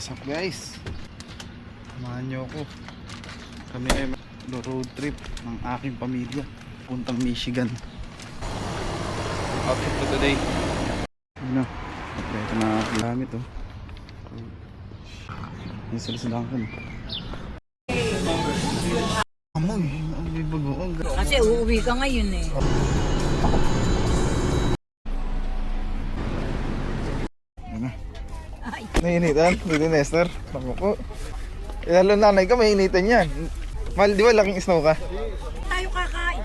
What's up guys? Samahan nyo ako. Kami ay road trip ng aking pamilya puntang Michigan. Outfit for today. Ano? Ito na gamit oh. Yung salisadaan ko. Amoy, may bagoong. Kasi uuwi ka ngayon eh. Nainitan? Dito Nestor? Naku po. Lalo nanay ka, mainitan yan. Mahal, di ba laking snow ka? Tayo kakain.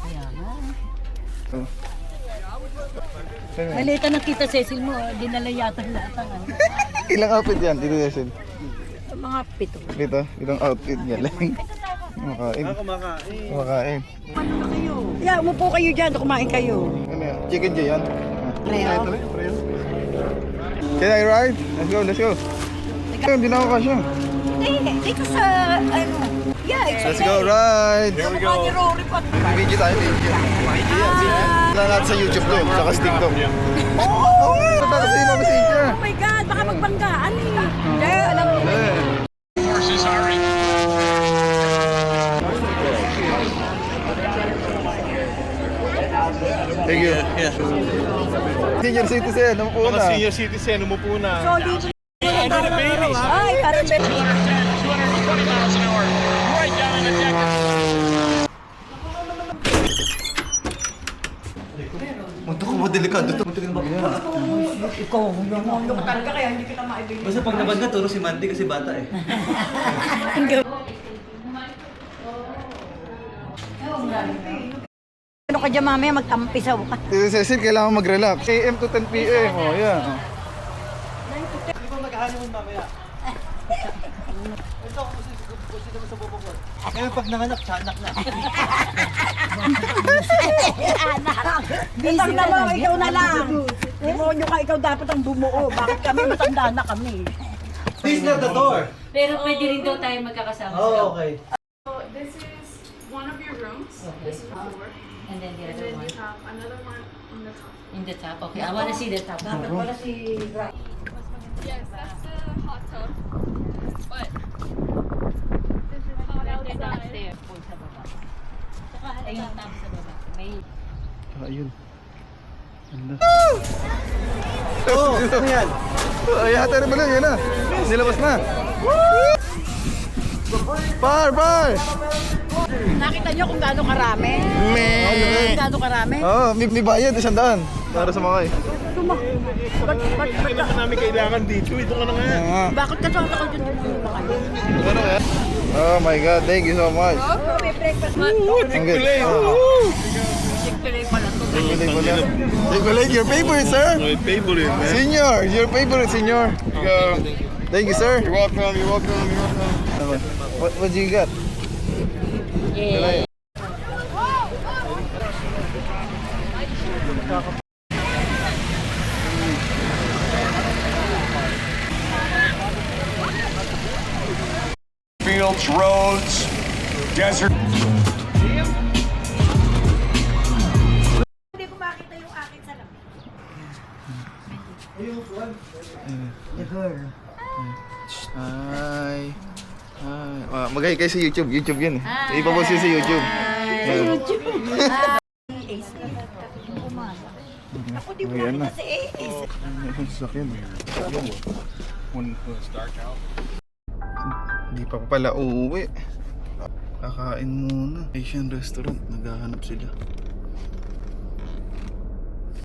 Kaya nga. Oh. Malita na kita Cecil mo, dinala yata lahat ang ano. Ilang outfit yan, Tito Cecil? Mga 7. Dito, itong outfit galing. Kumakain. Kumakain. Ano na kayo? Yeah, umupo kayo dyan, kumain kayo. Ano yan? Chicken J yan? Preo. Can I ride? Let's go, let's go. Hindi na ako kasya. Dito sa, ano, yeah, it's Let's go, ride! Here we go. Ni Rory pa. Video tayo, video. Wala natin sa YouTube to, sa casting to. Oo! Ito kasi yung mamasin niya. Oh my God, baka magbanggaan eh. Hindi, alam mo. Horses are in. Thank you. Yeah. Senior citizen, umupo Mga na. senior citizen, umupo na. So, dito. And the babies. Ay, parang 210, 220 miles an hour. Right down in the deck. Muntok ko mo, delikado to. Muntok na ba? ikaw, yung ka talaga kaya hindi kita maibigay. Basta pag nabanda, turo si Mandy kasi bata eh. Ano ka dyan mamaya, magtampisaw ka. Tito Cecil, kailangan mag-relax. AM to 10 PM. Oh, yan. Di ba mag-honeymoon mamaya? Ito, kasi naman sa bubukod. Ngayon pag nanganak, tiyanak na. Isang na lang, ikaw na lang. Demonyo ka, ikaw dapat ang bumuo. Bakit kami, matanda na kami. This is not the door. Pero pwede rin daw tayo magkakasama. Oh, okay. So this is one of your rooms. This is the floor. And then the And other then one you have another one on the top. in the top. Okay, I wanna see the top. Dapat wala si Yes, that's the hot tub. But this is hot outside. Pool sa baba. Saka ayun ang top sa baba. May Ayun. Ganda. Oh, ano yan? Ay, hata rin pala, yan na. Nilabas na. Par! Nakita niyo kung gaano karami? Me. Gaano karami? Oh, may bayad, 100 para sa makay. Hindi naman namin kailangan dito. Ito ka na nga. Bakit ka sa ako dyan tumulong na kayo? Ano kaya? Oh my God, thank you so much. May breakfast na. Ang good. Chick-fil-A pala to. Chick-fil-A, your favorite, sir? My favorite, man. Senior, your favorite, senior. Thank you, sir. You're welcome, you're welcome, you're welcome. What do you got? yeah. Fields, roads, desert. Hindi ko makita yung akin sa lang. Hi. Hi. Mag-hi kayo sa YouTube. YouTube yun eh. Ipapost yun sa YouTube. Yan. Ako di mo Ayan na. nakita si Ace. Sakyan. Hindi pa pala uuwi. Kakain muna. Asian restaurant. Naghahanap sila.